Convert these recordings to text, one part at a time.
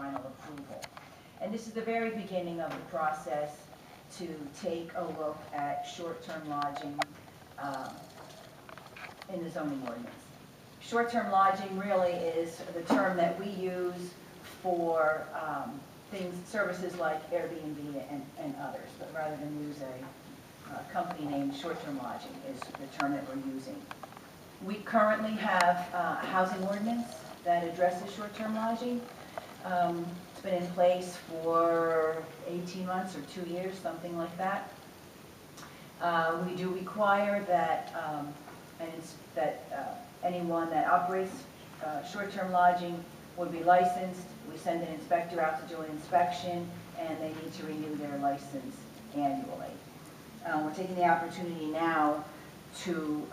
final approval. And this is the very beginning of the process to take a look at short-term lodging in the zoning ordinance. Short-term lodging really is the term that we use for services like Airbnb and others, but rather than use a company named short-term lodging is the term that we're using. We currently have a housing ordinance that addresses short-term lodging. It's been in place for 18 months or 2 years, something like that. We do require that, anyone that operates short-term lodging would be licensed. We send an inspector out to do an inspection, and they need to renew their license annually. We're taking the opportunity now to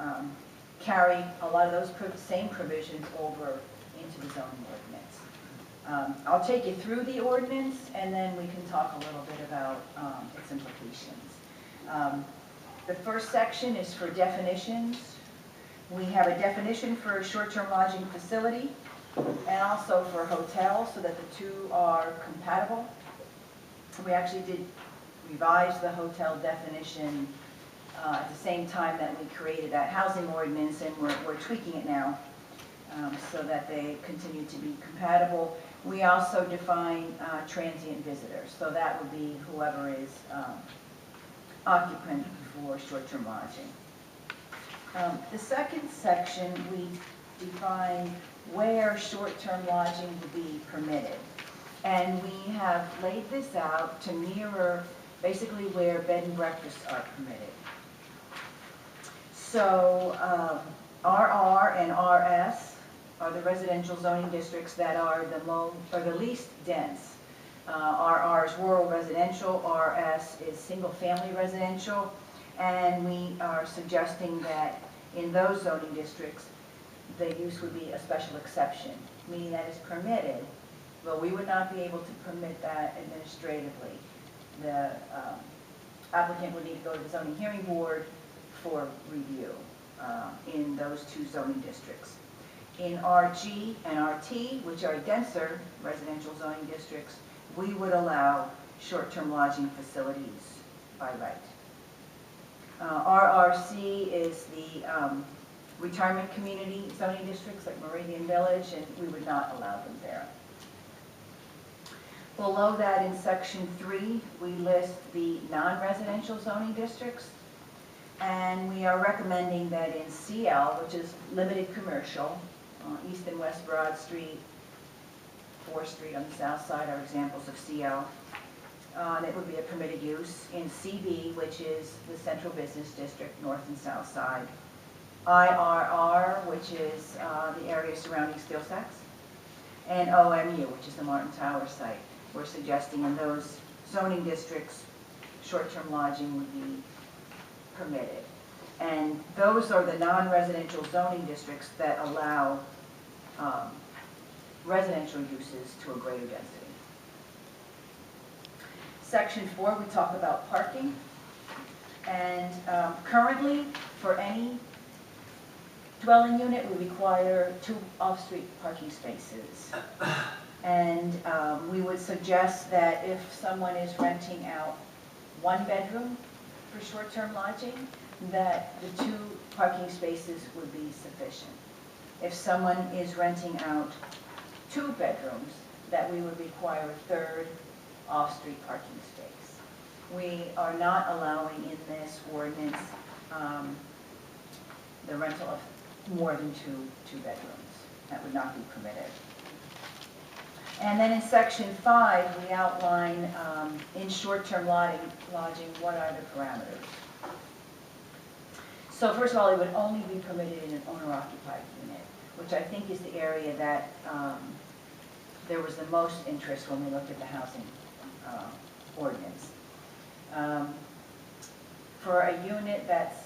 carry a lot of those same provisions over into the zoning ordinance. I'll take you through the ordinance, and then we can talk a little bit about its implications. The first section is for definitions. We have a definition for a short-term lodging facility and also for hotels, so that the two are compatible. We actually did revise the hotel definition at the same time that we created that housing ordinance, and we're tweaking it now so that they continue to be compatible. We also define transient visitors, so that would be whoever is occupant for short-term lodging. The second section, we define where short-term lodging would be permitted. And we have laid this out to mirror basically where bed and breakfasts are permitted. So RR and RS are the residential zoning districts that are the least dense. RR is rural residential, RS is single-family residential, and we are suggesting that in those zoning districts, the use would be a special exception, meaning that it's permitted, but we would not be able to permit that administratively. The applicant would need to go to the zoning hearing board for review in those two zoning districts. In RG and RT, which are denser residential zoning districts, we would allow short-term lodging facilities by right. RRC is the retirement community zoning districts like Meridian Village, and we would not allow them there. Below that in section 3, we list the non-residential zoning districts, and we are recommending that in CL, which is limited commercial, East and West Broad Street, 4th Street on the south side are examples of CL. It would be a permitted use. In CB, which is the central business district, north and south side. IRR, which is the area surrounding Steel Sacks. And OMU, which is the Martin Tower site. We're suggesting in those zoning districts, short-term lodging would be permitted. And those are the non-residential zoning districts that allow residential uses to a greater density. Section 4, we talk about parking. And currently, for any dwelling unit, we require 2 off-street parking spaces. And we would suggest that if someone is renting out 1 bedroom for short-term lodging, that the 2 parking spaces would be sufficient. If someone is renting out 2 bedrooms, that we would require a 3rd off-street parking space. We are not allowing in this ordinance the rental of more than two bedrooms. That would not be permitted. And then in section 5, we outline in short-term lodging what are the parameters. So first of all, it would only be permitted in an owner-occupied unit, which I think is the area that there was the most interest when we looked at the housing ordinance. For a unit that's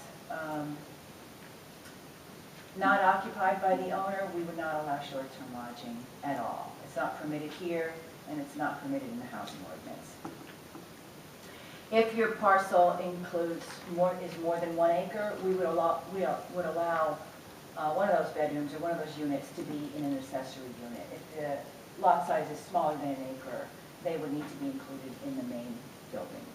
not occupied by the owner, we would not allow short-term lodging at all. It's not permitted here, and it's not permitted in the housing ordinance. If your parcel includes is more than 1 acre, we would allow one of those bedrooms or one of those units to be in an accessory unit. If the lot size is smaller than an acre, they would need to be included in the main building.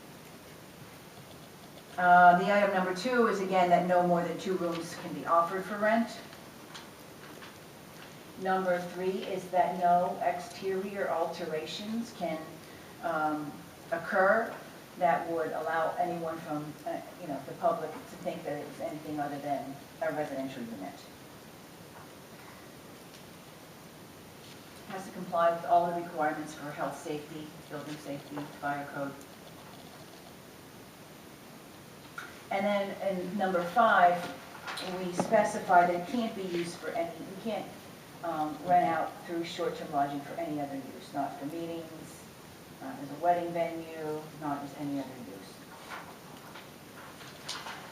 The item number 2 is again that no more than 2 rooms can be offered for rent. Number 3 is that no exterior alterations can occur that would allow anyone from, the public to think that it's anything other than a residential unit. Has to comply with all the requirements for health safety, building safety, fire code. And then in number 5, we specify that it can't be used for any, you can't rent out through short-term lodging for any other use, not for meetings, not as a wedding venue, not as any other use.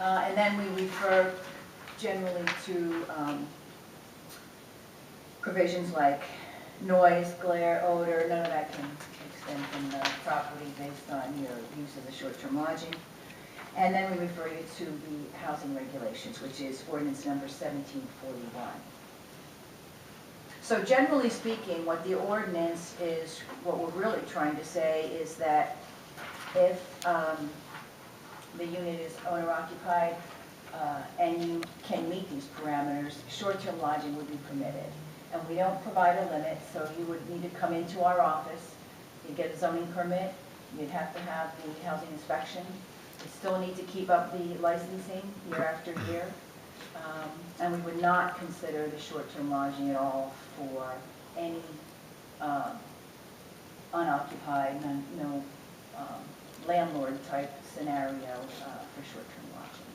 And then we refer generally to provisions like noise, glare, odor, none of that can extend from the property based on your use of the short-term lodging. And then we refer you to the housing regulations, which is ordinance number 1741. So generally speaking, what the ordinance is, what we're really trying to say is that if the unit is owner-occupied and you can meet these parameters, short-term lodging would be permitted. And we don't provide a limit, so you would need to come into our office, you'd get a zoning permit, you'd have to have the housing inspection, you still need to keep up the licensing year after year, and we would not consider the short-term lodging at all for any unoccupied, no landlord type scenario for short-term lodging.